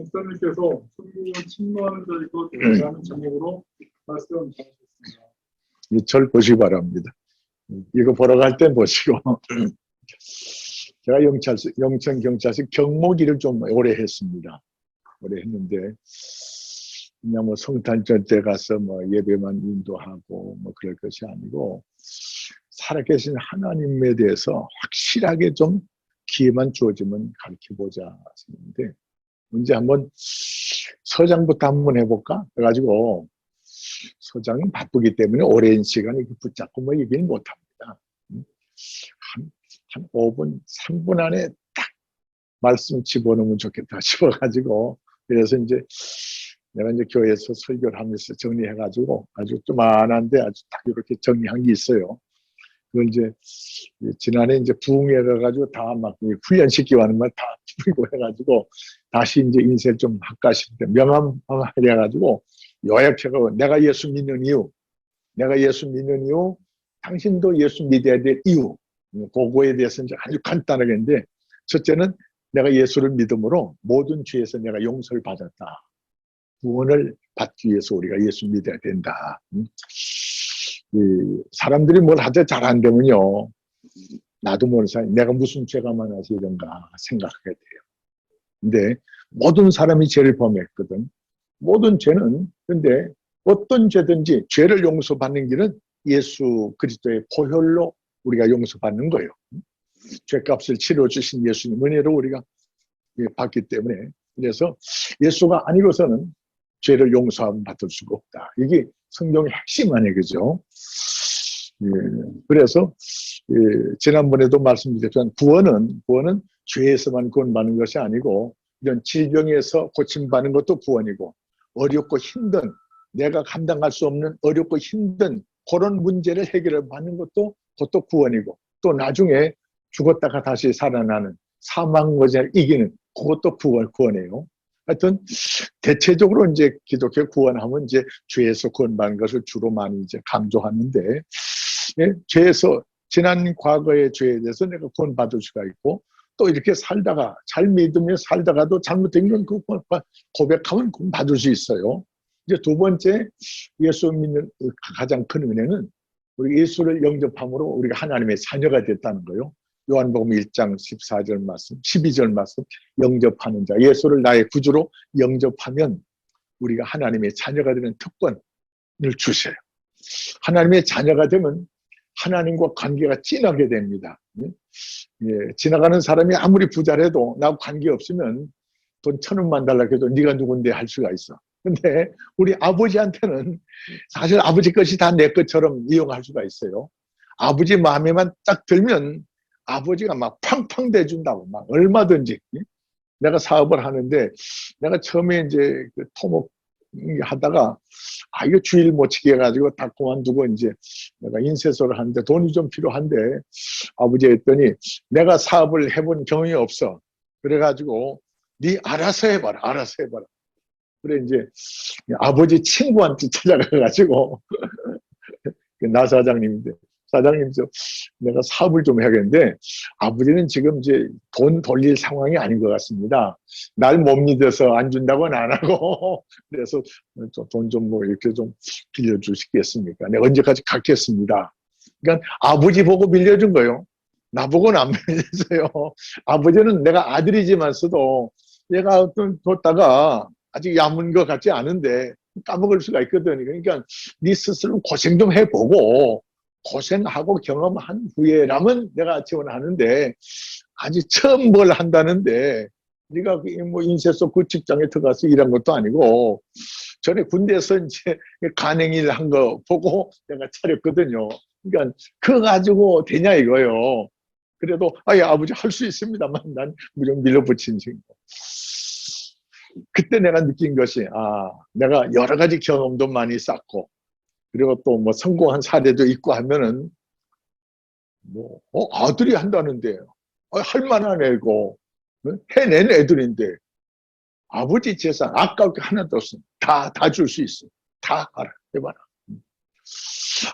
목사님께서 천국은 침노하는 자이고 대하는 제목으로 말씀하셨습니다. 이 절 보시기 바랍니다. 이거 보러 갈 때 보시고 제가 영천경찰서 경목일을 좀 오래 했습니다. 오래 했는데 그냥 뭐 성탄절 때 가서 뭐 예배만 인도하고 뭐 그럴 것이 아니고 살아계신 하나님에 대해서 확실하게 좀 기회만 주어지면 가르쳐보자 했는데 문제 한번 서장부터 한번 해볼까? 그래가지고 서장은 바쁘기 때문에 오랜 시간 이렇게 붙잡고 뭐 얘기는 못합니다. 한 5분, 3분 안에 딱 말씀 집어넣으면 좋겠다 싶어가지고 그래서 이제 내가 이제 교회에서 설교를 하면서 정리해가지고 아주 조만한데 아주 딱 이렇게 정리한 게 있어요. 그걸 이제 지난해 이제 부흥회 가가지고 다 막 훈련시키고 하는 말 다 풀고 해가지고 다시 이제 인쇄 좀 할까 싶은데 명함해가지고 요약해가지고 내가 예수 믿는 이유, 당신도 예수 믿어야 될 이유, 그거에 대해서 이제 아주 간단하게 했는데 첫째는 내가 예수를 믿음으로 모든 죄에서 내가 용서를 받았다. 구원을 받기 위해서 우리가 예수 믿어야 된다. 사람들이 뭘 하자 잘 안 되면요. 나도 모르는 사람, 내가 무슨 죄가 많아서 이런가 생각하게 돼요. 근데 모든 사람이 죄를 범했거든. 모든 죄는 근데 어떤 죄든지 죄를 용서받는 길은 예수 그리스도의 보혈로 우리가 용서받는 거예요. 죄값을 치러주신 예수님 은혜로 우리가 받기 때문에 그래서 예수가 아니고서는 죄를 용서함 받을 수가 없다. 이게 성경의 핵심 아니에요, 그죠? 그래서 지난번에도 말씀드렸지만 구원은 죄에서만 구원받는 것이 아니고 이런 질병에서 고침받는 것도 구원이고 어렵고 힘든 내가 감당할 수 없는 어렵고 힘든 그런 문제를 해결해 받는 것도 그것도 구원이고 또 나중에 죽었다가 다시 살아나는 사망을 이기는 그것도 구원이에요. 하여튼 대체적으로 이제 기독교 구원하면 이제 죄에서 구원받는 것을 주로 많이 이제 강조하는데 죄에서 지난 과거의 죄에 대해서 내가 구원받을 수가 있고 또 이렇게 살다가 잘 믿으며 살다가도 잘못된 건 그 고백하면 받을 수 있어요. 이제 두 번째 예수 믿는 가장 큰 은혜는 우리 예수를 영접함으로 우리가 하나님의 자녀가 됐다는 거예요. 요한복음 1장 14절 말씀, 12절 말씀 영접하는 자 예수를 나의 구주로 영접하면 우리가 하나님의 자녀가 되는 특권을 주셔요. 하나님의 자녀가 되면 하나님과 관계가 진하게 됩니다. 지나가는 사람이 아무리 부자라도 나하고 관계없으면 돈 1,000원만 달라고 해도 네가 누군데 할 수가 있어. 근데 우리 아버지한테는 사실 아버지 것이 다 내 것처럼 이용할 수가 있어요. 아버지 마음에만 딱 들면 아버지가 막 팡팡 대준다고 막 얼마든지. 내가 사업을 하는데 내가 처음에 이제 그 토목 하다가 이거 주일 못 치게 해가지고 다 그만두고 이제 내가 인쇄소를 하는데 돈이 좀 필요한데 아버지가 했더니 내가 사업을 해본 경험이 없어. 그래가지고 네 알아서 해봐라. 그래 이제 아버지 친구한테 찾아가가지고 나 사장님인데 사장님 내가 사업을 좀 해야겠는데 아버지는 지금 이제 돈 돌릴 상황이 아닌 것 같습니다. 날 못 믿어서 안 준다고는 안 하고 그래서 돈 좀 뭐 이렇게 좀 빌려주시겠습니까? 내가 언제까지 갚겠습니다. 그러니까 아버지 보고 빌려준 거예요. 나보고는 안 빌려줘요. 아버지는 내가 아들이지만서도 얘가 어떤 뒀다가 아직 야문 것 같지 않은데 까먹을 수가 있거든. 그러니까 네 스스로 고생 좀 해보고 고생하고 경험한 후에라면 내가 지원하는데 아직 처음 뭘 한다는데 네가 뭐 인쇄소 그 직장에 들어가서 일한 것도 아니고 전에 군대에서 이제 간행일 한 거 보고 내가 차렸거든요. 그러니까 그거 가지고 되냐 이거요. 그래도 아버지 할 수 있습니다만 난 무조건 밀어붙인 친구. 그때 내가 느낀 것이 내가 여러 가지 경험도 많이 쌓고 그리고 또 뭐 성공한 사례도 있고 하면은 뭐 아들이 한다는데 할 만한 애고 해낸 애들인데 아버지 재산 아까울 게 하나도 없어. 다 줄 수 있어. 다 알아. 해봐라.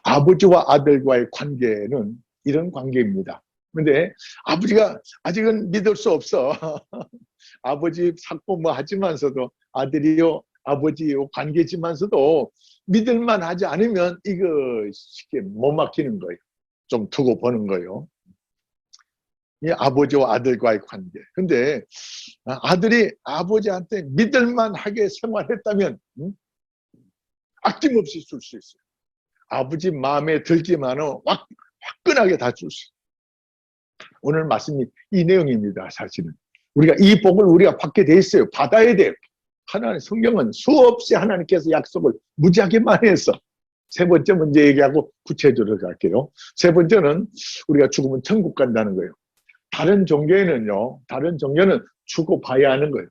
아버지와 아들과의 관계는 이런 관계입니다. 근데 아버지가 아직은 믿을 수 없어. 아버지 사고 뭐 하지만서도 아들이요 아버지요 관계지만서도 믿을만 하지 않으면 이거 쉽게 못 막히는 거예요. 좀 두고 보는 거예요. 이 아버지와 아들과의 관계. 근데 아들이 아버지한테 믿을만하게 생활했다면 아낌없이 줄 수 있어요. 아버지 마음에 들기만은 화끈하게 다 줄 수 있어요. 오늘 말씀이 이 내용입니다. 사실은 우리가 이 복을 우리가 받게 돼 있어요. 받아야 돼요. 하나님 성경은 수없이 하나님께서 약속을 무지하게 많이 했어. 세 번째 문제 얘기하고 구체적으로 갈게요. 세 번째는 우리가 죽으면 천국 간다는 거예요. 다른 종교에는요, 다른 종교는 죽어봐야 하는 거예요.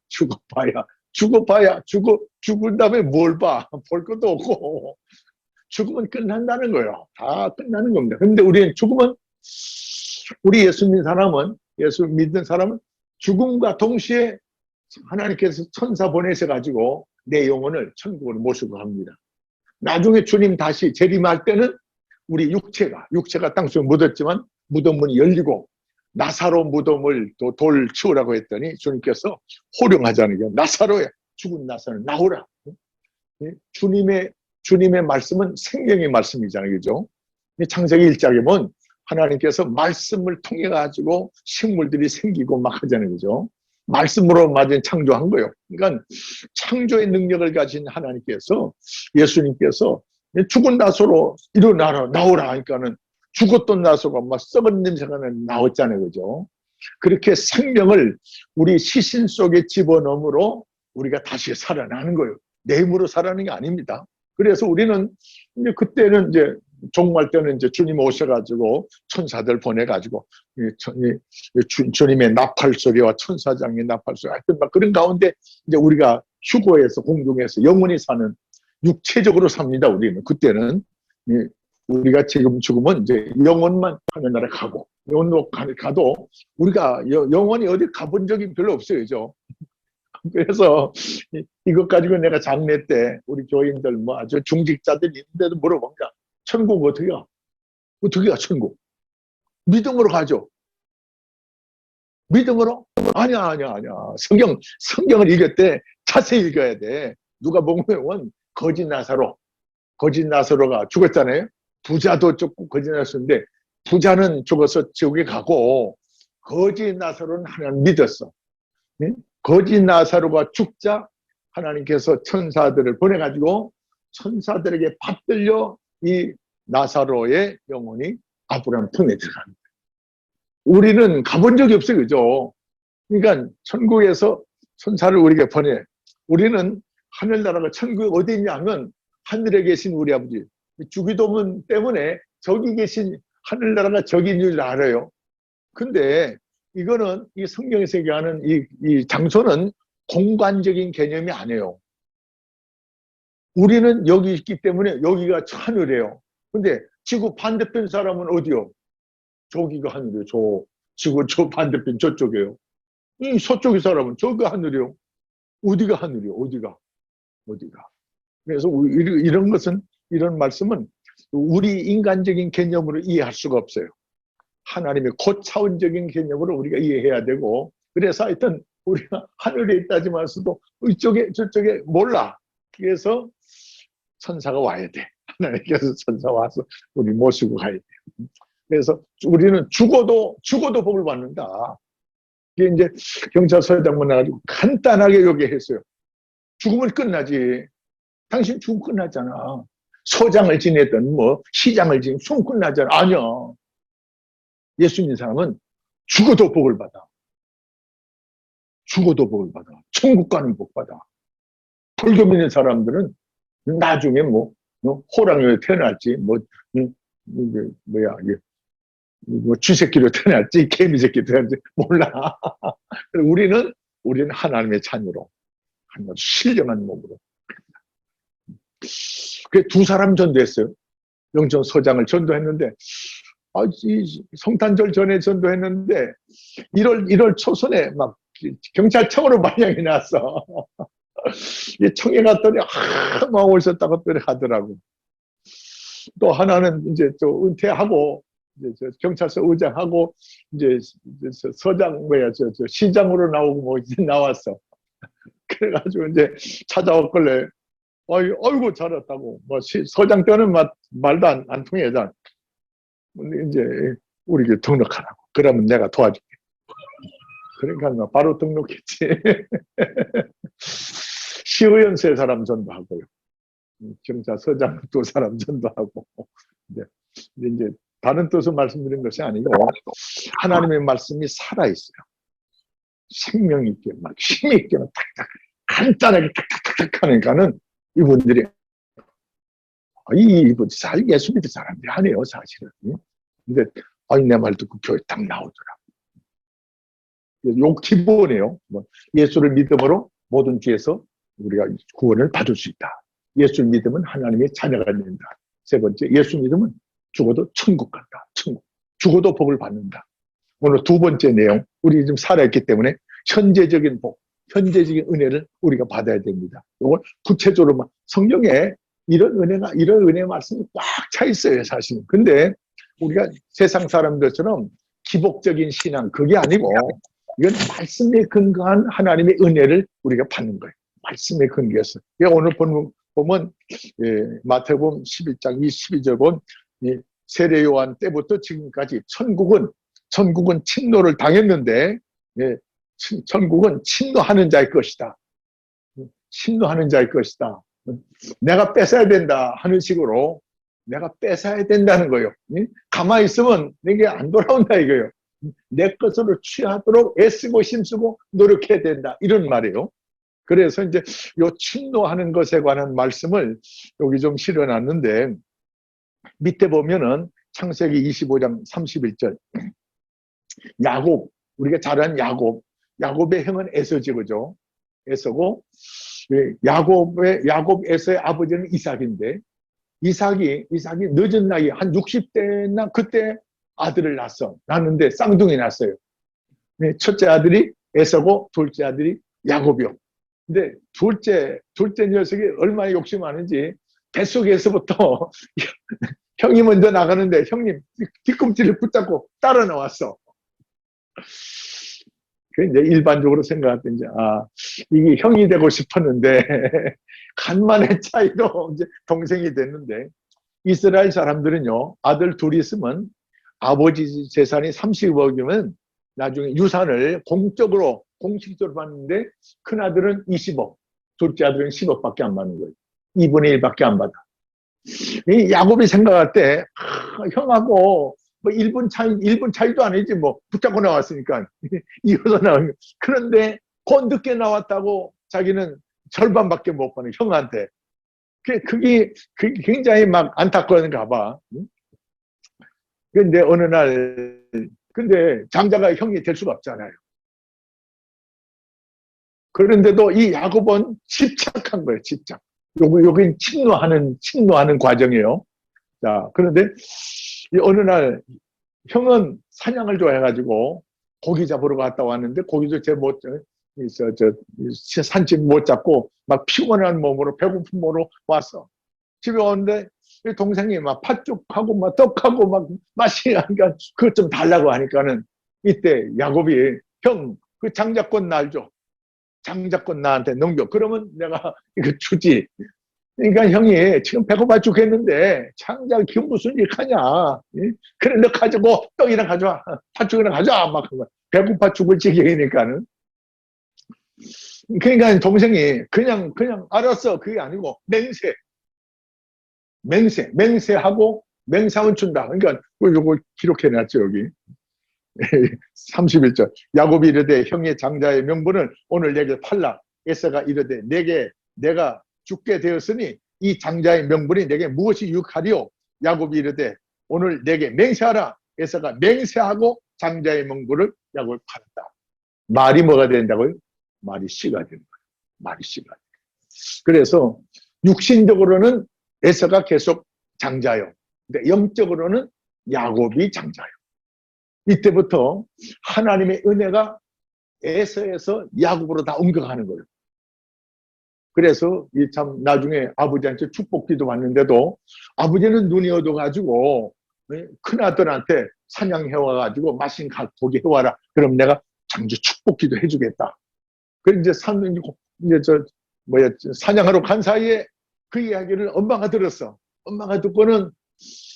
죽어봐야, 죽은 다음에 뭘 봐? 볼 것도 없고, 죽으면 끝난다는 거예요. 다 끝나는 겁니다. 근데 우리는 죽으면, 우리 예수 믿는 사람은 죽음과 동시에 하나님께서 천사 보내셔가지고 내 영혼을 천국으로 모시고 갑니다. 나중에 주님 다시 재림할 때는 우리 육체가 땅속에 묻었지만 무덤문이 열리고 나사로 무덤을 또 돌 치우라고 했더니 주님께서 호령하자는 게 나사로야 죽은 나사로 나오라. 주님의 말씀은 생명의 말씀이잖아요. 그죠? 창세기 1장에 보면 하나님께서 말씀을 통해 가지고 식물들이 생기고 막 하잖아요. 그죠? 말씀으로 맞은 창조한 거예요. 그러니까 창조의 능력을 가진 하나님께서 예수님께서 죽은 나사로 일어나라 나오라 하니까는 죽었던 나사가 막 썩은 냄새가 나왔잖아요. 그죠? 그렇게 생명을 우리 시신 속에 집어넣음으로 우리가 다시 살아나는 거예요. 내 힘으로 살아나는 게 아닙니다. 그래서 우리는 이제 그때는 이제 종말 때는 이제 주님 오셔가지고 천사들 보내가지고 주님의 나팔 소리와 천사장의 나팔 소리 하여튼 막 그런 가운데 이제 우리가 휴거에서 공중에서 영원히 사는 육체적으로 삽니다. 우리는 그때는 우리가 지금 죽으면 이제 영원만 하늘나라 가고 영원로 가도 우리가 영원히 어디 가본 적이 별로 없어요. 그죠? 그래서 이것 가지고 내가 장례 때 우리 교인들 뭐 아주 중직자들 있는데도 물어봅니다. 천국 어떻게 가? 어떻게 가 천국? 믿음으로 가죠. 믿음으로? 아니야. 성경을 읽을 때 자세히 읽어야 돼. 누가 보면 거짓 나사로가 죽었잖아요. 부자도 죽고 거짓 나사로인데 부자는 죽어서 지옥에 가고 거짓 나사로는 하나님 믿었어. 거짓 나사로가 죽자 하나님께서 천사들을 보내가지고 천사들에게 받들려 이 나사로의 영혼이 아브라함 품에 들어갑니다. 우리는 가본 적이 없어요. 그죠? 그러니까 천국에서 천사를 우리에게 보내. 우리는 하늘나라가 천국이 어디 있냐면 하늘에 계신 우리 아버지 주기도문 때문에 저기 계신 하늘나라가 저기인 줄 알아요. 근데 이거는 이 성경에서 얘기하는 이 장소는 공간적인 개념이 아니에요. 우리는 여기 있기 때문에 여기가 하늘이에요. 근데 지구 반대편 사람은 어디요? 저기가 하늘이에요. 지구 저 반대편 저쪽이에요. 이 서쪽의 사람은 저기가 하늘이에요. 어디가 하늘이에요? 어디가? 그래서 이런 것은 이런 말씀은 우리 인간적인 개념으로 이해할 수가 없어요. 하나님의 고차원적인 개념으로 우리가 이해해야 되고 그래서 하여튼 우리가 하늘에 있다지만서도 이쪽에 저쪽에 몰라. 그래서 천사가 와야 돼. 하나님께서 천사 와서 우리 모시고 가야 돼. 그래서 우리는 죽어도 복을 받는다. 이게 이제 경찰서장만 나가지고 간단하게 요구했어요. 죽으면 끝나지. 당신 죽으면 끝나잖아. 소장을 지내든 뭐 시장을 지내든 죽으면 끝나잖아. 아니야. 예수 믿는 사람은 죽어도 복을 받아. 천국 가는 복 받아. 불교 믿는 사람들은 나중에 뭐 호랑이로 태어날지 뭐 쥐새끼로 태어날지 개미새끼로 태어날지 몰라. 우리는 하나님의 자녀로 신령한 몸으로. 그게 두 사람 전도했어요. 영천 소장을 전도했는데 이 성탄절 전에 전도했는데 1월 초선에 막 경찰청으로 발령이 났어. 청에 갔더니 막 오셨다고 하더라고. 또 하나는 이제 또 은퇴하고 이제 저 경찰서 의장하고 이제 서장 뭐야 저 시장으로 나오고 뭐 이제 나왔어. 그래가지고 이제 찾아왔길래 어이구 잘했다고 뭐 서장 때는 말도 안 통해잖아. 근데 이제 우리 교 등록하라고. 그러면 내가 도와줄게. 그러니까 바로 등록했지. 시의원 3사람 전도하고요. 경찰서장 2사람 전도하고. 네. 이제 다른 뜻을 말씀드린 것이 아니고 하나님의 말씀이 살아있어요. 생명 있게 막 힘 있게 탁탁 간단하게 탁탁탁 하니까는 이분들이 이분 예수 믿는 사람들이 아니에요 사실은. 근데 내 말 듣고 교회 딱 나오더라. 요 기본이에요. 예수를 믿음으로 모든 죄에서 우리가 구원을 받을 수 있다. 예수를 믿으면 하나님의 자녀가 된다. 3번째, 예수 믿으면 죽어도 천국 간다. 천국. 죽어도 복을 받는다. 오늘 2번째 내용, 우리 지금 살아있기 때문에 현재적인 복, 현재적인 은혜를 우리가 받아야 됩니다. 이걸 구체적으로 성경에 이런 은혜의 말씀이 꽉 차 있어요, 사실은. 근데 우리가 세상 사람들처럼 기복적인 신앙, 그게 아니고 이건 말씀에 근거한 하나님의 은혜를 우리가 받는 거예요. 말씀에 근거해서. 오늘 보면 마태복음 11장 22절 보면 세례 요한 때부터 지금까지 천국은 침노를 당했는데 천국은 침노하는 자의 것이다. 침노하는 자의 것이다. 내가 뺏어야 된다 하는 식으로 내가 뺏어야 된다는 거예요. 가만히 있으면 내게 안 돌아온다 이거예요. 내 것으로 취하도록 애쓰고 힘쓰고 노력해야 된다. 이런 말이에요. 그래서 이제 요 침노하는 것에 관한 말씀을 여기 좀 실어놨는데 밑에 보면은 창세기 25장 31절 야곱, 우리가 잘 아는 야곱의 형은 에서지 그죠? 에서고 야곱 에서의 아버지는 이삭인데 이삭이 늦은 나이 한 60대나 그때 아들을 낳았는데 쌍둥이 낳았어요. 첫째 아들이 에서고 둘째 아들이 야곱이요. 근데 둘째 녀석이 얼마나 욕심 많은지 뱃속에서부터 형이 먼저 나가는데 형님 뒤꿈치를 붙잡고 따라 나왔어. 이제 일반적으로 생각할 때 이제 이게 형이 되고 싶었는데 간만의 차이로 이제 동생이 됐는데 이스라엘 사람들은요 아들 둘이 있으면 아버지 재산이 30억이면 나중에 유산을 공식적으로 받는데 큰 아들은 20억, 둘째 아들은 10억밖에 안 받는 거예요. 2분의 1밖에 안 받아. 이 야곱이 생각할 때 형하고 뭐 1분 차이도 아니지 뭐 붙잡고 나왔으니까 이어서 나온. 그런데 곧 늦게 나왔다고 자기는 절반밖에 못 받는 형한테. 그게 굉장히 막 안타까운가 봐. 근데 어느 날 근데 장자가 형이 될 수가 없잖아요. 그런데도 이 야곱은 집착한 거예요, 집착. 여긴 침노하는 과정이에요. 자, 그런데 어느 날 형은 사냥을 좋아해가지고 고기 잡으러 갔다 왔는데 고기도 산짐 못 잡고 막 피곤한 몸으로 배고픈 몸으로 왔어. 집에 오는데 동생이 막 팥죽하고 막 떡하고 막 마시니까 그것 좀 달라고 하니까는 이때 야곱이 형 그 장자권 날 줘. 장자권 나한테 넘겨. 그러면 내가 이거 주지. 그러니까 형이 지금 배고파 죽겠는데 장자 기분 무슨 일 하냐. 그래 너 가지고 떡이랑 가져와. 팥죽이랑 가져와. 막 배고파 죽을 지경이니까는. 그러니까 동생이 그냥 알았어. 그게 아니고 맹세하고 맹상은 준다. 그러니까 이거 기록해놨죠 여기. 31절 야곱이 이르되 형의 장자의 명분을 오늘 내게 팔라. 에서가 이르되 내가 죽게 되었으니 이 장자의 명분이 내게 무엇이 유익하리요. 야곱이 이르되 오늘 내게 맹세하라. 에서가 맹세하고 장자의 명분을 야곱을 팔았다. 말이 뭐가 된다고요? 말이 씨가 되는 거예요. 말이 씨가. 그래서 육신적으로는 에서가 계속 장자요. 근데 영적으로는 야곱이 장자요. 이때부터 하나님의 은혜가 에서에서 야곱으로 다 옮겨가는 거예요. 그래서 참 나중에 아버지한테 축복기도 받는데도 아버지는 눈이 어두워가지고 큰아들한테 사냥해와가지고 맛있는 고기 해와라. 그럼 내가 장주 축복기도 해주겠다. 그 이제 이제 사냥하러 간 사이에 그 이야기를 엄마가 들었어. 엄마가 듣고는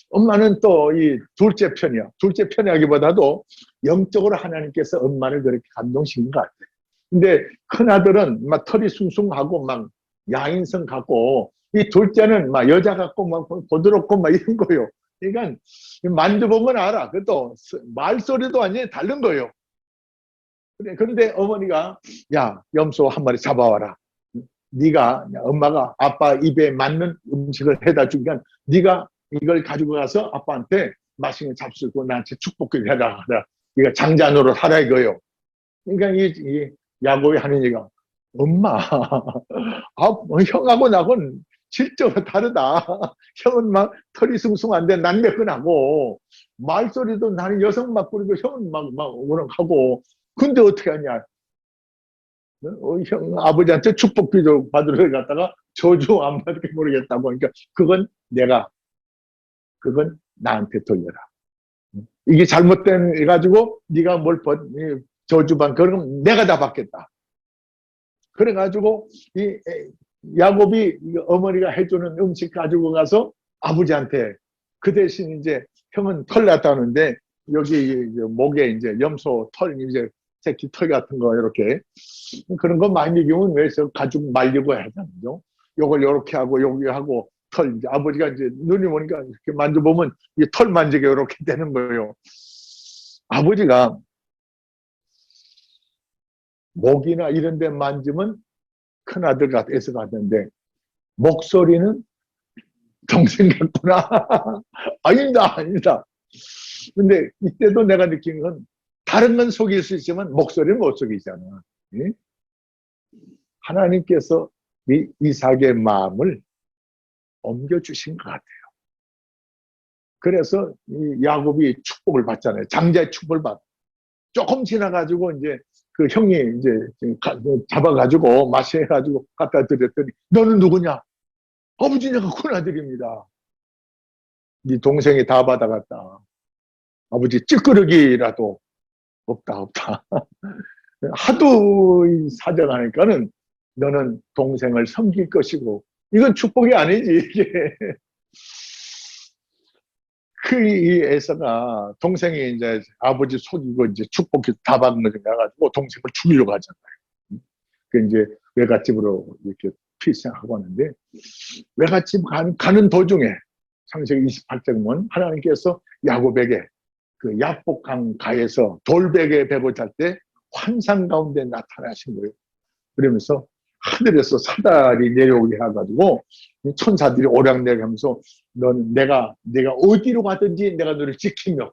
엄마는 또 이 둘째 편이야. 둘째 편이라기보다도 영적으로 하나님께서 엄마를 그렇게 감동시킨 것 같아. 근데 큰아들은 막 털이 숭숭하고 막 야인성 같고, 이 둘째는 막 여자 같고 막 부드럽고 막 이런 거요. 그러니까 만져보면 알아. 그것도 말소리도 완전히 다른 거예요. 그런데 어머니가 야, 염소 한 마리 잡아와라. 네가 엄마가 아빠 입에 맞는 음식을 해다 주니까 네가 이걸 가지고 가서 아빠한테 맛있는 잡수고 나한테 축복을 해라. 네가 장자노릇 하라 이거요. 그러니까 이 야곱이 하는 얘기가 엄마, 형하고 나하고는 질적으로 다르다. 형은 막 털이 숭숭한데 난 매끈하고 말소리도 나는 여성 막 부리고 형은 막 오락하고 근데 어떻게 하냐? 형 아버지한테 축복기도 받으러 갔다가 저주 안 받게 모르겠다고 하니까 그건 나한테 돌려라. 이게 잘못된 해가지고 네가 뭘 저주반 그럼 내가 다 받겠다. 그래가지고 이 야곱이 어머니가 해주는 음식 가지고 가서 아버지한테 그 대신 이제 형은 털 났다는데 여기 목에 이제 염소 털 이제 새끼 털 같은 거 이렇게 그런 거 많이 먹이면 왜 가죽 말리고 하잖아요. 요걸 이렇게 하고 여기 하고 털 이제 아버지가 이제 눈이 오니까 이렇게 만져보면 이 털 만지게 이렇게 되는 거예요. 아버지가 목이나 이런 데 만지면 큰아들 같아서 갔는데 목소리는 동생 같구나. 아니다. 근데 이때도 내가 느낀 건 다른 건 속일 수 있지만 목소리는 못 속이잖아. 예? 하나님께서 이삭의 마음을 옮겨주신 것 같아요. 그래서 이 야곱이 축복을 받잖아요. 장자의 축복을 받. 조금 지나가지고 이제 그 형이 이제 잡아가지고 마셔가지고 갖다 드렸더니 너는 누구냐? 아버지 내가 큰아들입니다. 네 동생이 다 받아갔다. 아버지 찌끄러기라도 없다. 하도 사정하니까는 너는 동생을 섬길 것이고 이건 축복이 아니지 이게. 이 에서가 동생이 이제 아버지 속이고 이제 축복이 다 받는 거 가지고 동생을 죽이려고 하잖아요. 그 이제 외갓집으로 이렇게 필생하고 하는데 외갓집 가는 도중에 창세기 28장 보면 하나님께서 야곱에게 그 야복강 가에서 돌베개 베고 잘 때 환상 가운데 나타나신 거예요. 그러면서 하늘에서 사달이 내려오게 해가지고 천사들이 오락내리면서 너는 내가 어디로 가든지 내가 너를 지키며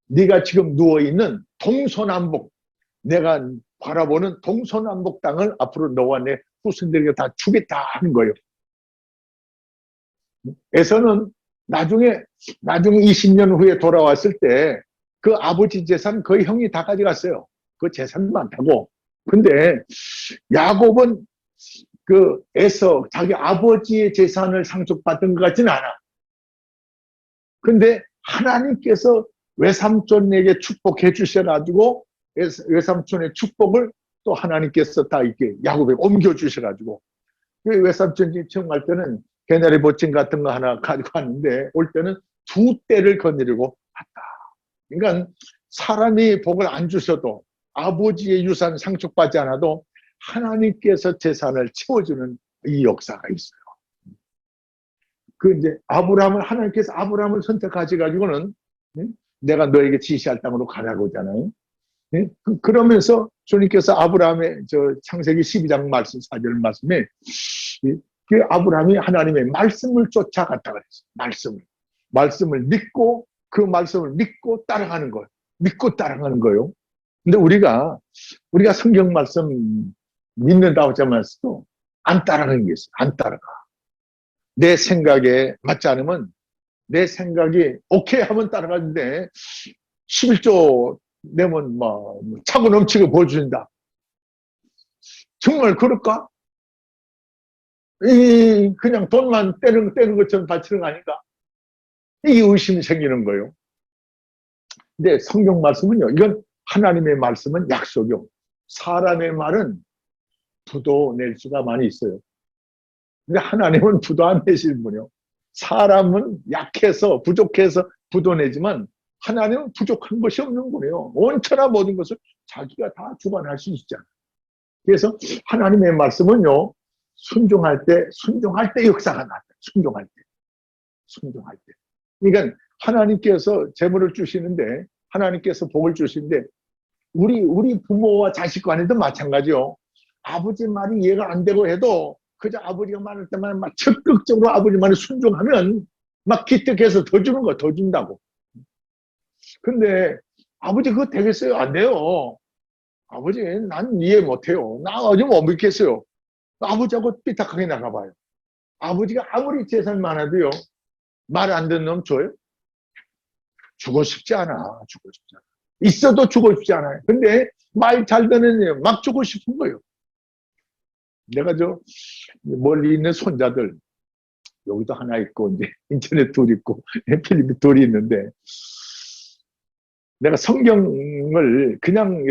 네가 지금 누워있는 동서남북 내가 바라보는 동서남북 땅을 앞으로 너와 내 후손들에게 다 주겠다 하는 거예요. 에서는 나중에 20년 후에 돌아왔을 때 그 아버지 재산 거의 형이 다 가져갔어요. 그 재산 많다고. 근데 야곱은 그 에서 자기 아버지의 재산을 상속받은 것 같지는 않아. 근데 하나님께서 외삼촌에게 축복해 주셔가지고 외삼촌의 축복을 또 하나님께서 다 이렇게 야곱에게 옮겨 주셔가지고 외삼촌이 처음 갈 때는 개나리 보침 같은 거 하나 가지고 왔는데 올 때는 2떼를 거느리고 왔다. 그러니까 사람이 복을 안 주셔도 아버지의 유산 상속받지 않아도 하나님께서 재산을 채워주는 이 역사가 있어요. 그 이제 하나님께서 아브라함을 선택하셔가지고는 내가 너에게 지시할 땅으로 가라고 하잖아요. 그러면서 주님께서 아브라함의 창세기 12장 말씀 4절 말씀에 그 아브라함이 하나님의 말씀을 쫓아갔다 그랬어요. 말씀을 믿고 그 말씀을 믿고 따라가는 거예요. 믿고 따라가는 거예요. 근데 우리가 성경 말씀 믿는다고 하면서도 안 따라가는 게 있어요. 안 따라가. 내 생각에 맞지 않으면 내 생각이 오케이 하면 따라가는데 11조 내면 차고 넘치게 보여준다. 정말 그럴까? 그냥 돈만 떼는 것처럼 바치는 거 아닌가? 이 의심이 생기는 거예요. 근데 성경 말씀은요, 이건 하나님의 말씀은 약속이요. 사람의 말은 부도 낼 수가 많이 있어요. 근데 하나님은 부도 안 내실 분이요. 사람은 약해서 부족해서 부도 내지만 하나님은 부족한 것이 없는 분이에요. 온천하 모든 것을 자기가 다 주관할 수 있잖아요. 그래서 하나님의 말씀은요, 순종할 때 역사가 나타나요. 순종할 때. 그러니까 하나님께서 재물을 주시는데, 하나님께서 복을 주시는데, 우리 부모와 자식 간에도 마찬가지요. 아버지 말이 이해가 안 되고 해도 그저 아버지가 말할 때만 막 적극적으로 아버지 말에 순종하면 막 기특해서 더 주는 거, 더 준다고. 근데 아버지 그거 되겠어요? 안 돼요. 아버지 난 이해 못해요. 나 어디 못 믿겠어요. 아버지하고 삐딱하게 나가봐요. 아버지가 아무리 재산 많아도요, 말 안 듣는 놈 줘요? 주고 싶지 않아. 있어도 주고 싶지 않아요. 근데 말 잘 듣는 애 막 주고 싶은 거예요. 내가 멀리 있는 손자들, 여기도 하나 있고, 이제 인천에 둘 있고, 필리핀 둘이 있는데, 내가 성경을 그냥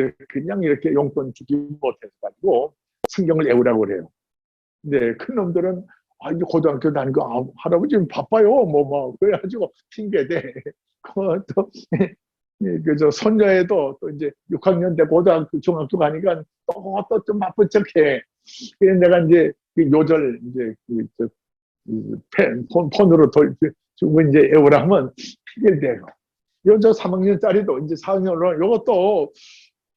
이렇게 용돈 주기 못해가지고, 성경을 외우라고 그래요. 근데 큰 놈들은, 이제 고등학교 다니고, 할아버지 바빠요. 그래가지고 핑계대. 또, 손녀애도 또 이제 6학년 때 고등학교, 중학교 가니까 또 좀 바쁜 척해. 그래서 내가 이제 요절, 이제, 폰으로 주고 이제 애우라 하면 핑계를 대요. 저 3학년짜리도 이제 4학년으로 이것도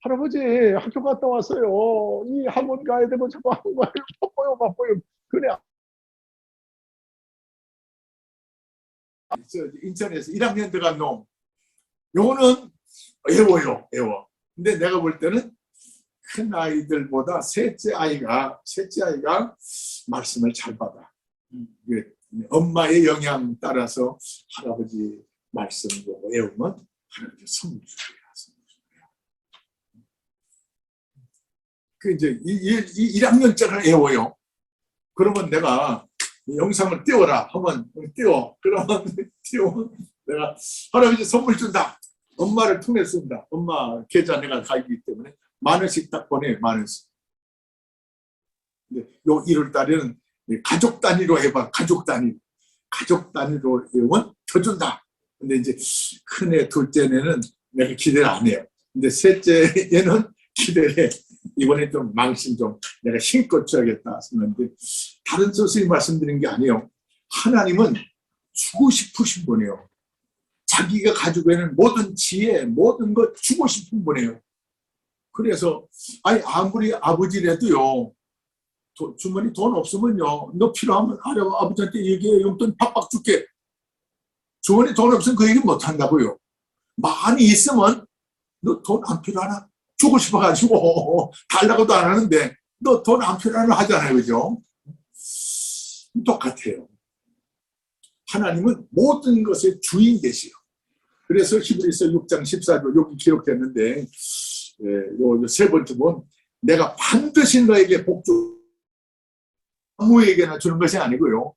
할아버지 학교 갔다 왔어요. 이 학원 가야 되고 자꾸 학원 가야 되고 바빠요. 그래. 인천에서 1학년 들어간 놈. 요거는 애워. 근데 내가 볼 때는 큰 아이들보다 셋째 아이가 말씀을 잘 받아. 엄마의 영향 따라서 할아버지 말씀 보고 외우면 할아버지 선물 주고요. 그 이제 1학년짜리를 외워요. 그러면 내가 영상을 띄워라 하면 띄워. 그러면 내가 할아버지 선물 준다. 엄마를 통해 쏜다. 엄마 계좌 내가 가기 때문에 10,000원씩 딱 보내. 10,000원씩. 근데 요 1월 달에는 가족 단위로 해봐. 가족 단위로 해보면 더 준다. 근데 이제 큰애, 둘째는 내가 기대를 안 해요. 근데 셋째 얘는 기대를 해. 이번에 좀 망신 좀 내가 힘껏 줘야겠다 생각했는데, 다른 소설이 말씀드린 게 아니에요. 하나님은 주고 싶으신 분이에요. 자기가 가지고 있는 모든 지혜, 모든 것 주고 싶은 분이에요. 그래서 아무리 아버지라도요, 주머니 돈 없으면요, 너 필요하면 아버지한테 얘기해. 용돈 팍팍 줄게. 주머니 돈 없으면 그 얘기 못 한다고요. 많이 있으면 너 돈 안 필요하나? 주고 싶어가지고 달라고도 안 하는데 너 돈 안 필요하나 하잖아요. 그죠? 똑같아요. 하나님은 모든 것의 주인 되시요. 그래서 히브리서 6장 14절 여기 기록됐는데, 요 세 번째 본, 내가 반드시 너에게 복 주, 아무에게나 주는 것이 아니고요,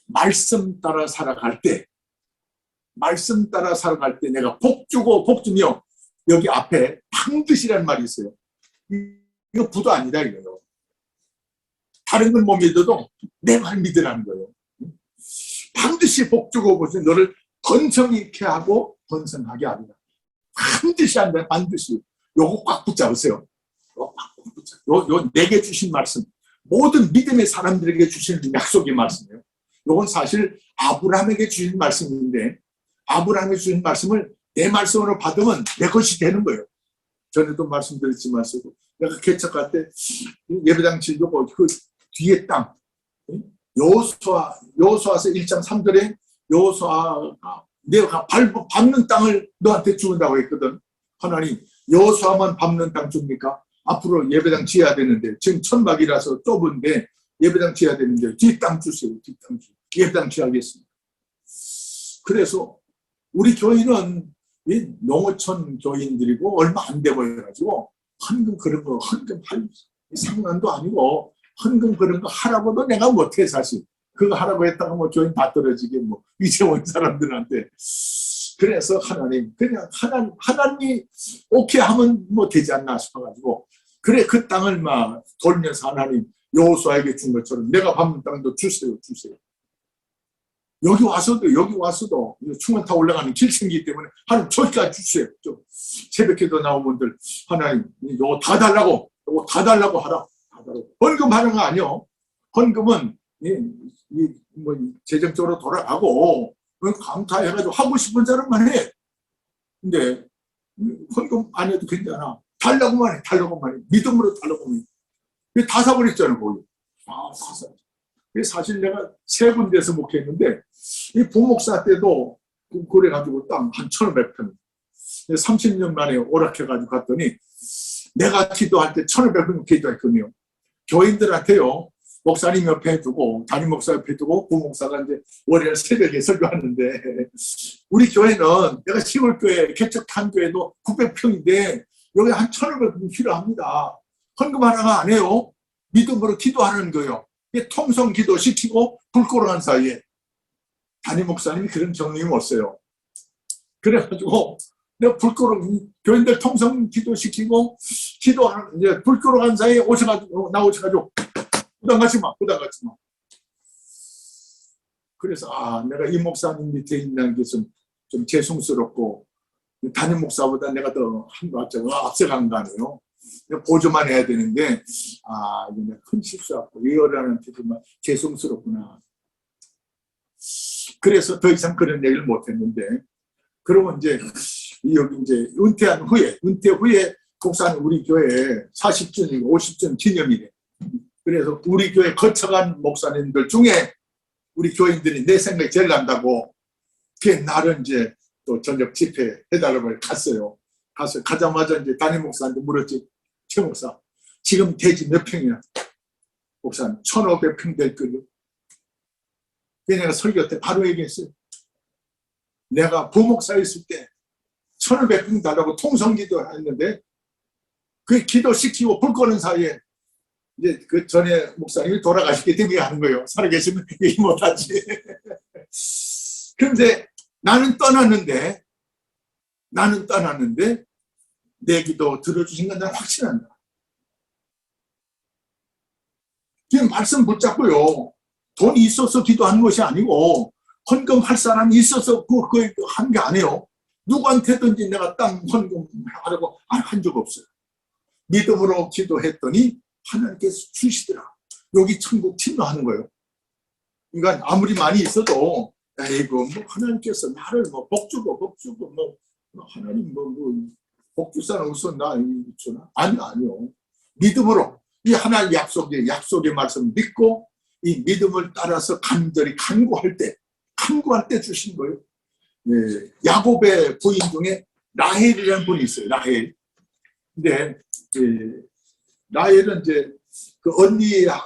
말씀 따라 살아갈 때 내가 복 주고 복 주며, 여기 앞에 반드시라는 말이 있어요. 이거 부도 아니다 이거요. 다른 건 못 믿어도 내 말 믿으라는 거예요. 반드시 복 주고 복 주며 너를 번성케 하고 번성하게 합니다. 반드시 한다. 반드시. 요거 꽉 붙잡으세요. 요 내게 주신 말씀, 모든 믿음의 사람들에게 주신 약속의 말씀이에요. 요건 사실 아브라함에게 주신 말씀인데, 아브라함에게 주신 말씀을 내 말씀으로 받으면 내 것이 되는 거예요. 전에도 말씀드렸지만, 내가 개척할 때 예배당치 요거 그 뒤에 땅, 여호수아서 1장 3절에 여호수아가 내가 밟는 땅을 너한테 주는다고 했거든. 하나님, 여호수아만 밟는 땅 줍니까? 앞으로 예배당 지어야 되는데, 지금 천막이라서 좁은데 예배당 지어야 되는데 뒷땅 주세요. 뒷땅 주세요. 예배당 지어야겠습니다. 그래서 우리 교인은 농어촌 교인들이고 얼마 안 되고 해가지고 헌금 그런 거 헌금 할 상관도 아니고 헌금 그런 거 하라고도 내가 못해 사실. 그거 하라고 했다가 뭐 교인 다 떨어지게 뭐 이제 온 사람들한테. 그래서 하나님 그냥 하나님이 오케이 하면 뭐 되지 않나 싶어가지고 그래 그 땅을 막 돌면서 하나님 여호수아에게 준 것처럼 내가 밟는 땅도 주세요. 여기 와서도 충원 타 올라가는 길 생기기 때문에 하나님 저기까지 주세요. 좀 새벽에도 나온 분들 하나님 이거 다 달라고 하라. 헌금 하는 거 아니요. 헌금은 뭐 재정적으로 돌아가고 감사해가지고 하고 싶은 사람만 해. 근데 헌금 안 해도 괜찮아. 달라고만 해. 믿음으로 달라고만 해. 다 사버렸잖아 거기. 다 사. 사실 내가 3군데에서 목회했는데 이 부목사 때도 그래가지고 땅 한 1,500평 30년 만에 오락해가지고 갔더니 내가 기도할 때 1,500평 기도했거든요. 교인들한테요. 목사님 옆에 두고 담임 목사 옆에 두고 부목사가 이제 월요일 새벽에 설교하는데 우리 교회는 내가 시골교회 개척한 교회도 900평인데 여기 한 1,500평 필요합니다. 헌금 하나가 안 해요. 믿음으로 기도하는 거예요. 통성 기도 시키고 불 끌어간 사이에 담임 목사님이 그런 경험이 없어요. 그래가지고 내가 불 끌어 교인들 통성 기도 시키고 기도하는 이제 불 끌어간 사이에 나오셔가지고 부담 갖지 마. 그래서 내가 이 목사님 밑에 있는 게 좀 죄송스럽고 담임 목사보다 내가 더 앞서간 거 아니에요. 보조만 해야 되는데 이게 내가 큰 실수하고 이 어른한테 정말 죄송스럽구나. 그래서 더 이상 그런 얘기를 못했는데 그러면 이제 여기 이제 은퇴 후에 목사는 우리 교회 40주년 50주년 기념이래. 그래서 우리 교회 거쳐간 목사님들 중에 우리 교인들이 내 생각이 제일 난다고 그 나를 이제 또 저녁 집회 해달라고 갔어요. 가자마자 이제 담임 목사한테 물었지. 최 목사, 지금 대지 몇 평이야? 목사님, 1,500평 될 거요. 내가 설교 때 바로 얘기했어요. 내가 부목사였을 때 1,500평 달라고 통성기도 했는데 그 기도시키고 불 꺼는 사이에 이제 그 전에 목사님이 돌아가시기 때문에 하는 거예요. 살아계시면 얘기 못하지. 그런데 나는 떠났는데 내 기도 들어주신 건 난 확신한다. 지금 말씀 붙잡고요. 돈이 있어서 기도하는 것이 아니고 헌금할 사람이 있어서 그거 한 게 아니에요. 누구한테든지 내가 땅 헌금하려고 한 적 없어요. 믿음으로 기도했더니 하나님께서 주시더라. 여기 천국 침노하는 거예요. 그러니까 아무리 많이 있어도 뭐 하나님께서 나를 복 주고 하나님 복 주사는 우선 나 주나? 아니요. 믿음으로 이 하나님 약속의 말씀 믿고 이 믿음을 따라서 간절히 간구할 때 주신 거예요. 네, 야곱의 부인 중에 라헬이라는 분이 있어요. 라헬. 근데 라헬은 이제 그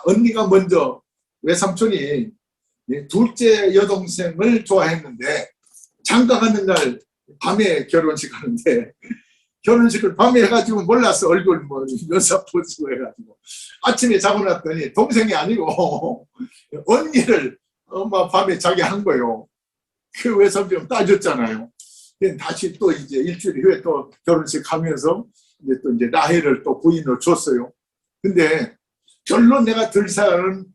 언니가 먼저 외삼촌이 둘째 여동생을 좋아했는데 장가 가는 날 밤에 결혼식 하는데 결혼식을 밤에 해가지고 몰랐어. 얼굴 여사 보시고 해가지고 아침에 자고 났더니 동생이 아니고 언니를 엄마 밤에 자게 한 거예요. 그 외삼촌 따졌잖아요. 다시 또 이제 일주일 후에 또 결혼식 하면서 이제 라헬을 또 부인으로 줬어요. 근데 결론 내가 들 사람은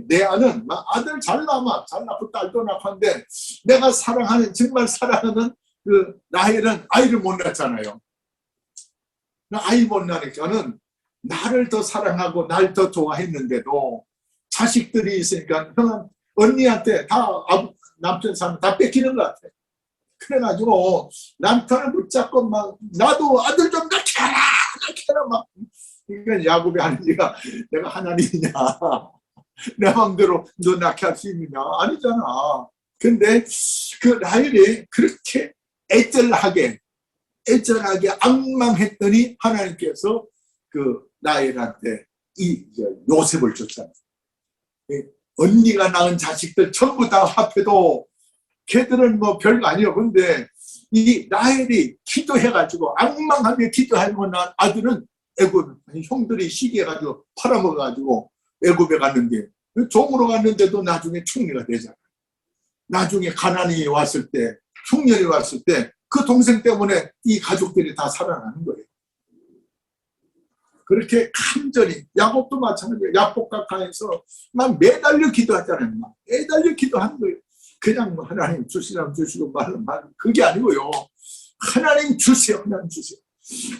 내 아는 아들 잘 낳고 딸도 낳았는데 내가 정말 사랑하는 그 라헬은 아이를 못 낳잖아요. 아이 못 낳으니까는 나를 더 사랑하고 날 더 좋아했는데도 자식들이 있으니까 언니한테 다 남편 사람 다 뺏기는 것 같아. 그래가지고 남편을 붙잡고 나도 아들 좀 낳게라 막. 그러니까 야곱이 하는 얘기가 내가 하나님이냐 내 마음대로 너 낳게 할 수 있느냐 아니잖아. 근데 그 라헬이 그렇게 애절하게 앙망했더니 하나님께서 그 라헬한테 요셉을 줬잖아. 언니가 낳은 자식들 전부 다 합해도 걔들은 별거 아니요. 근데 이 라헬이 기도해가지고 앙망하며 기도하고 난 아들은 애굽 형들이 시기해가지고 팔아먹어가지고 애굽에 갔는데 종으로 갔는데도 나중에 총리가 되잖아요. 나중에 가난이 왔을 때, 흉년이 왔을 때 그 동생 때문에 이 가족들이 다 살아나는 거예요. 그렇게 간절히, 야곱도 마찬가지예요. 야복강 강에서 막 매달려 기도하잖아요. 막 매달려 기도하는 거예요. 그냥 뭐 하나님 주시라면 주시고 말은 그게 아니고요. 하나님 주세요. 하나님 주세요.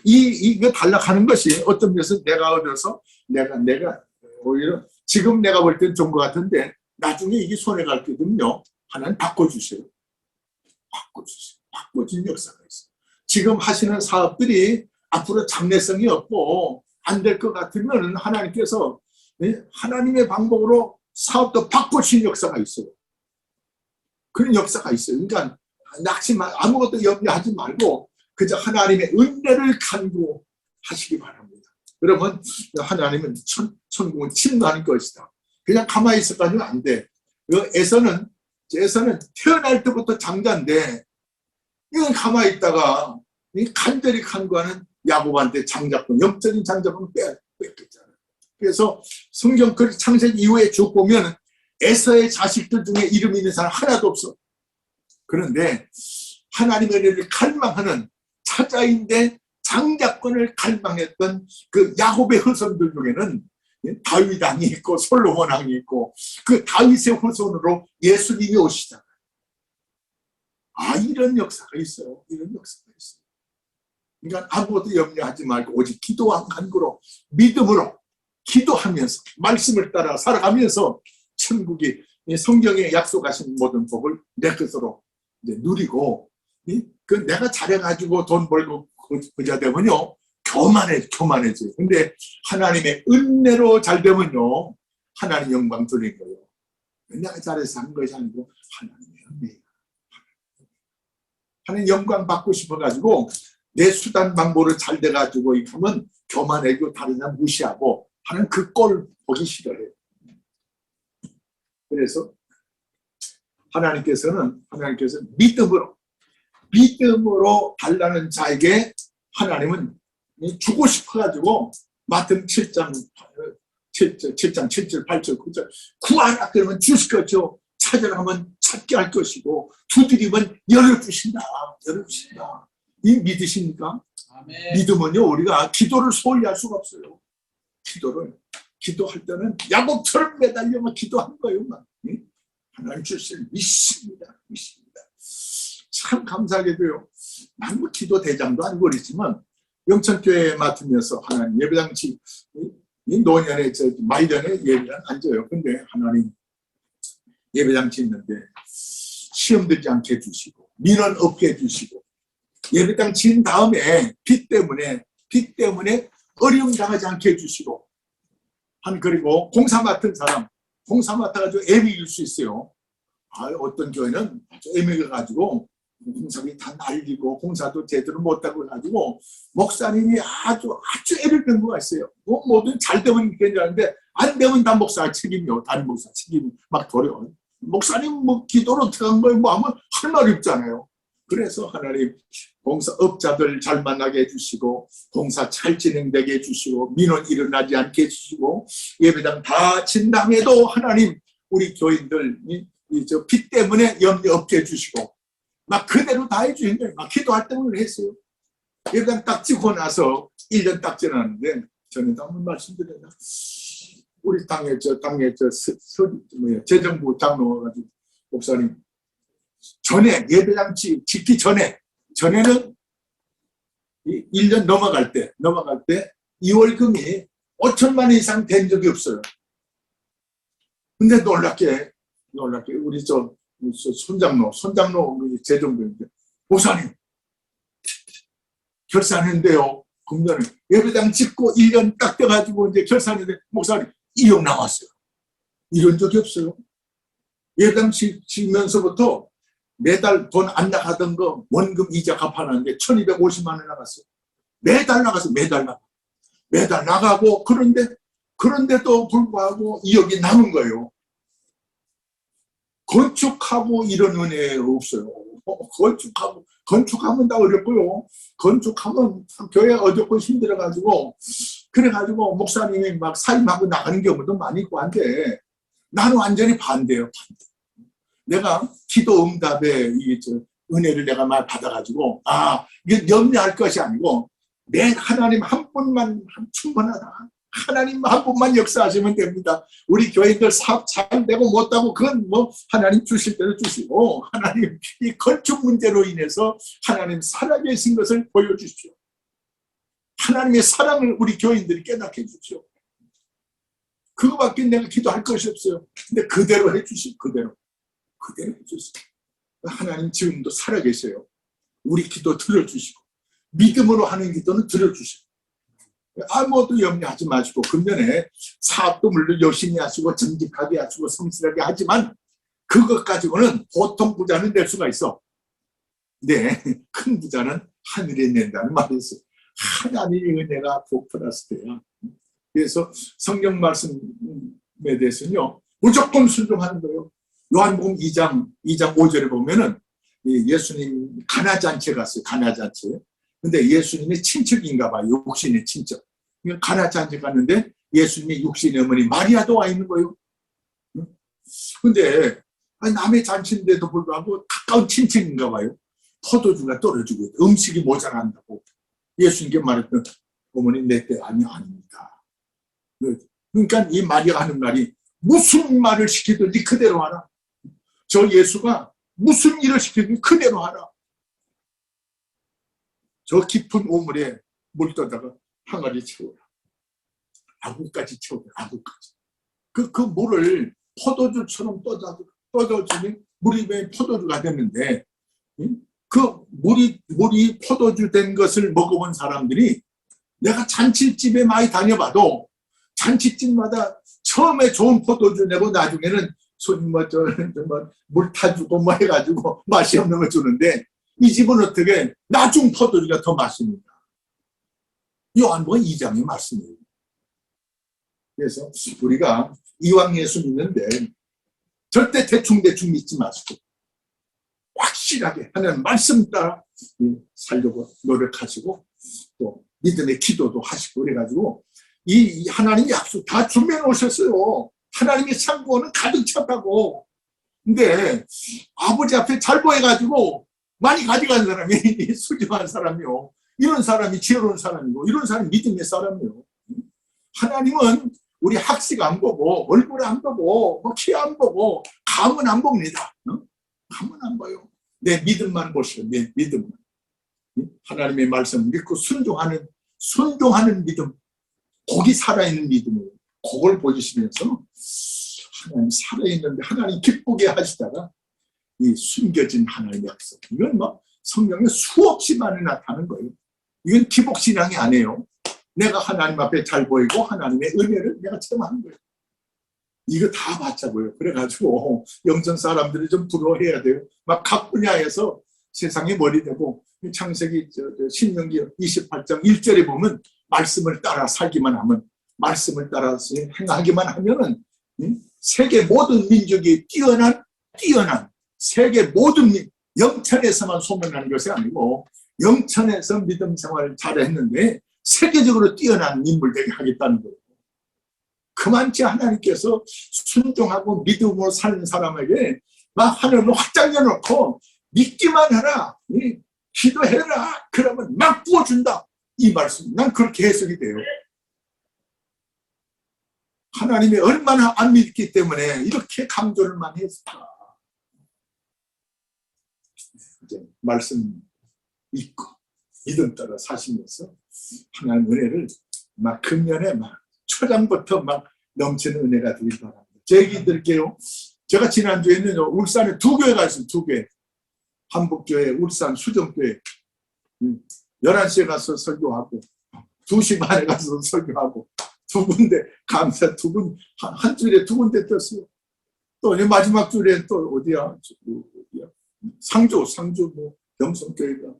이거 달라가는 것이 어떤 면에서 내가 얻어서 내가 오히려 지금 내가 볼 땐 좋은 것 같은데 나중에 이게 손해 갈 거거든요. 하나님 바꿔주세요. 바꿔주세요. 바꿔준 역사가 있어요. 지금 하시는 사업들이 앞으로 장래성이 없고 안 될 것 같으면 하나님께서 하나님의 방법으로 사업도 바꿔주신 역사가 있어요. 그런 역사가 있어요. 그러니까 아무것도 염려하지 말고 그저 하나님의 은혜를 간구하시기 바랍니다. 여러분, 하나님은 천국은 침노하는 것이다. 그냥 가만히 있어가지고 안 돼. 에서는 태어날 때부터 장자인데 이건 가만히 있다가 간절히 간구하는 야곱한테 장자권, 영적인 장자권을 뺏겼잖아요. 그래서 성경 창세기 이후에 쭉 보면 에서의 자식들 중에 이름 있는 사람 하나도 없어. 그런데 하나님의 은혜를 갈망하는 차자인데 장자권을 갈망했던 그 야곱의 후손들 중에는 다윗 왕이 있고 솔로몬 왕이 있고 그 다윗의 후손으로 예수님이 오시잖아요. 이런 역사가 있어요. 이런 역사가 있어요. 그러니까 아무것도 염려하지 말고 오직 기도와 간구로 믿음으로 기도하면서 말씀을 따라 살아가면서 천국이 성경에 약속하신 모든 복을 내 것으로 누리고 그 내가 잘해가지고 돈 벌고 부자 되면요 교만해져요. 근데 하나님의 은혜로 잘 되면요 하나님 영광 돌린 거예요. 내가 잘해서 한 것이 아니고 하나님의 은혜예요. 하나님 영광 받고 싶어가지고 내 수단 방법으로 잘 돼가지고 하면 교만해지고 다른 사람 무시하고 하는 그 꼴 보기 싫어해요. 그래서 하나님께서는 믿음으로 달라는 자에게 하나님은 주고 싶어가지고 마태복음 7장 7절 8절 9절 구하라 그러면 주실 것이요 찾으라 하면 찾게 할 것이고 두드리면 열어주신다. 이 믿으십니까? 아멘. 믿으면요 우리가 기도를 소홀히 할 수가 없어요. 기도할 때는 야곱처럼 매달려만 기도한 거예요. 하나님 주실 믿습니다. 참 감사하게도요. 난 뭐 기도 대장도 아니고 그랬지만 영천교회 맡으면서 하나님 예배당치 노년에 말년에 예배당 앉아요. 근데 하나님 예배당치 있는데 시험 들지 않게 해주시고 민원 없게 해주시고 예배당 지은 다음에 빚 때문에 어려움 당하지 않게 해주시고 그리고 공사 맡은 사람 공사 맡아가지고 애미일 수 있어요. 어떤 교회는 아주 애미가가지고 공사비 다 날리고 공사도 제대로 못하고 해가지고 목사님이 아주 애를 뺀 거가 있어요. 뭐든 잘 되면 괜찮은데 안 되면 다 목사 책임이요. 다른 목사 책임이 막 돌려. 목사님 뭐 기도로 들어간 거에 뭐 하면 할 말이 없잖아요. 그래서 하나님 공사업자들 잘 만나게 해주시고 공사 잘 진행되게 해주시고 민원 일어나지 않게 해주시고 예배당 다 진담해도 하나님 우리 교인들 빚 때문에 염려 없게 해주시고 막 그대로 다 해주신 거예요. 막 기도할 때문에 했어요. 예배당 딱 찍고 나서 1년 딱 지났는데 전에도 한번 말씀드렸나 우리 당에 재정부 장로 와가지고 목사님 전에 예배당 짓기 전에는 1년 넘어갈 때 2월금이 5천만 원 이상 된 적이 없어요. 근데 놀랍게 우리 손장로 재정부인데 목사님 결산했는데요. 금년에 예배당 짓고 1년 딱 돼가지고 이제 결산했는데 목사님 2억 나왔어요. 이런 적이 없어요. 예배당 지면서부터 매달 돈 안 나가던 거 원금 이자 갚아놨는데 1250만 원 나갔어요. 매달 나가고 그런데도 불구하고 2억이 남은 거예요. 건축하고 이런 은혜 없어요. 건축하면 다 어렵고요. 건축하면 교회 어렵고 힘들어가지고 그래가지고 목사님이 막 사임하고 나가는 경우도 많이 있고 한데 나는 완전히 반대예요. 반대. 내가 기도 응답의 은혜를 내가 많이 받아가지고 이게 염려할 것이 아니고 내 하나님 한 분만 충분하다. 하나님 한 분만 역사하시면 됩니다. 우리 교회들 사업 잘 되고 못하고 그건 뭐 하나님 주실 대로 주시고 하나님 이 건축 문제로 인해서 하나님 살아계신 것을 보여주십시오. 하나님의 사랑을 우리 교인들이 깨닫게 해주십시오. 그거밖에 내가 기도할 것이 없어요. 근데 그대로 해주시오. 그대로 해주시오. 하나님 지금도 살아계세요. 우리 기도 들어주시고 믿음으로 하는 기도는 들어주시고 아무것도 염려하지 마시고 금년에 사업도 물론 열심히 하시고 정직하게 하시고 성실하게 하지만 그것 가지고는 보통 부자는 낼 수가 있어. 네, 큰 부자는 하늘에 낸다는 말이 있어요. 하나님의 은혜가 부풀었을 때야. 그래서 성경 말씀에 대해서는요 무조건 순종하는 거예요. 요한복음 2장 5절에 보면은 예수님 가나잔치에 갔어요. 가나잔치. 근데 예수님의 친척인가 봐요. 육신의 친척. 가나잔치 갔는데 예수님의 육신의 어머니 마리아도 와 있는 거예요. 근데 남의 잔치인데도 불구하고 가까운 친척인가 봐요. 포도주가 떨어지고 음식이 모자란다고 예수님께 말했던 어머니 내 때 아닙니다. 그러니까 이 마리아가 하는 말이 무슨 말을 시키든지 그대로 하라. 저 예수가 무슨 일을 시키든지 그대로 하라. 저 깊은 우물에 물 떠다가 항아리 채워라. 아구까지 채워라. 아구까지. 그 물을 포도주처럼 떠져주니 물이 포도주가 됐는데 그 물이 포도주 된 것을 먹어본 사람들이 내가 잔치집에 많이 다녀봐도 잔치집마다 처음에 좋은 포도주 내고 나중에는 손님 물 타주고 뭐 해가지고 맛이 없는 거 주는데 이 집은 어떻게 나중 포도주가 더 맛있습니다. 요한복음 2장의 말씀이에요. 그래서 우리가 이왕 예수 믿는데 절대 대충 믿지 마시고 확실하게 하나님 말씀 따라 살려고 노력하시고 또 믿음의 기도도 하시고 그래가지고 이 하나님 약속 다 준비해 놓으셨어요. 하나님의 창고는 가득 찼다고. 근데 아버지 앞에 잘 보여가지고 많이 가져간 사람이 수지한 사람이요. 이런 사람이 지혜로운 사람이고 이런 사람이 믿음의 사람이요. 하나님은 우리 학식 안 보고 얼굴 안 보고 키 안 보고 감은 안 봅니다. 감은 안 봐요. 내 믿음만 보시오. 내 믿음만. 하나님의 말씀 믿고 순종하는 믿음. 거기 살아있는 믿음이에요. 그걸 보여주시면서 하나님 살아있는데 하나님 기쁘게 하시다가 이 숨겨진 하나님의 약속. 이건 뭐 성경에 수없이 많이 나타나는 거예요. 이건 기복신앙이 아니에요. 내가 하나님 앞에 잘 보이고 하나님의 은혜를 내가 체험하는 거예요. 이거 다 받자고요. 그래가지고 영적 사람들이 좀 부러워해야 돼요. 막 각 분야에서 세상에 머리 대고 창세기 신명기 28장 1절에 보면 말씀을 따라 살기만 하면 말씀을 따라서 행하기만 하면은 세계 모든 민족이 뛰어난 세계 모든 영천에서만 소문나는 것이 아니고 영천에서 믿음 생활을 잘했는데 세계적으로 뛰어난 인물 되게 하겠다는 거예요. 그만치 하나님께서 순종하고 믿음으로 사는 사람에게 막 하늘로 확장 열어놓고 믿기만 해라, 기도해라, 그러면 막 부어준다. 이 말씀, 난 그렇게 해석이 돼요. 하나님이 얼마나 안 믿기 때문에 이렇게 강조를 많이 했을까. 이제 말씀 믿고 믿음 따라 사시면서 하나님 은혜를 막 금년에 막 초장부터 막 넘치는 은혜가 되길 바랍니다. 제 얘기 드릴게요. 제가 지난주에는 울산에 2교회가 있어요. 2교회. 한복교회, 울산 수정교회. 11시에 가서 설교하고 2시 반에 가서 설교하고 2군데 감사 2군 한 줄에 2군데 떴어요. 또 마지막 줄에 또 어디야? 상주 뭐 염성교회가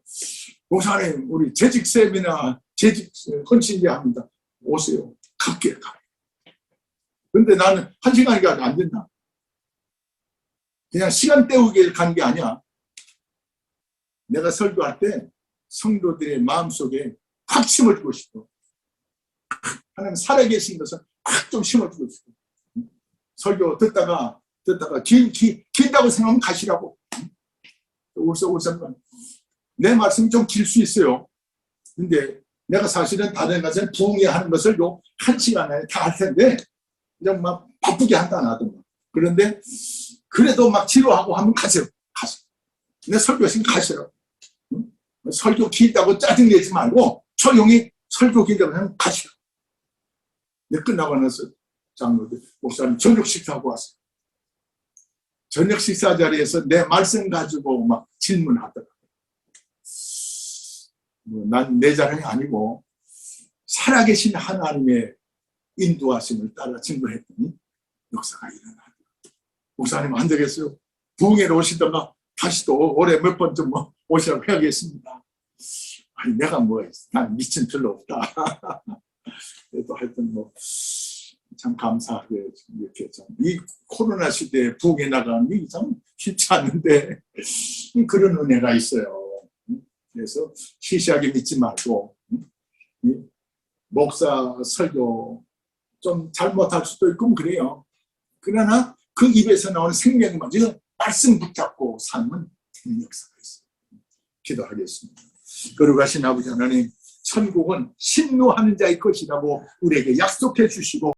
목사님 우리 재직 세미나 재직 헌신제 합니다. 오세요. 갈게. 근데 나는 1시간이 안 된다. 그냥 시간 때우기 간 게 아니야. 내가 설교할 때 성도들의 마음속에 확 심어주고 싶어. 하나님 살아계신 것을 확 좀 심어주고 싶어. 설교 듣다가 길다고 생각하면 가시라고. 울썩울썩. 내 말씀이 좀 길 수 있어요. 근데 내가 사실은 다른 것은 부흥회하는 것을 요 1시간 안에 다 할 텐데 그냥 막 바쁘게 한다 나도. 그런데 그래도 막 지루하고 하면 가세요. 내 설교하시면 가시라고. 설교 길다고 짜증내지 말고 조용히 설교 길다고 하면 가시라고. 내 끝나고 나서 장로들, 목사님 저녁 식사하고 왔어요. 저녁 식사 자리에서 내 말씀 가지고 막 질문하더라고요. 난 내 자랑이 아니고 살아계신 하나님의 인도하심을 따라 증거했더니 역사가 일어나더라고요. 목사님 안 되겠어요. 부흥회로 오시다가 다시 또 올해 몇 번 좀 오시라고 해야겠습니다. 아니 내가 난 미친 틀로 없다. 그래도 하여튼 참 감사하게 이렇게 이 코로나 시대에 부흥회 나가는 참 쉽지 않은데 그런 은혜가 있어요. 그래서 시시하게 믿지 말고 목사 설교 좀 잘못할 수도 있고 그래요. 그러나 그 입에서 나오는 생명이 맞으면 말씀 붙잡고 삶은 역사가 있어요. 기도하겠습니다. 거룩하신 아버지 하나님, 천국은 신노하는 자의 것이라고 우리에게 약속해 주시고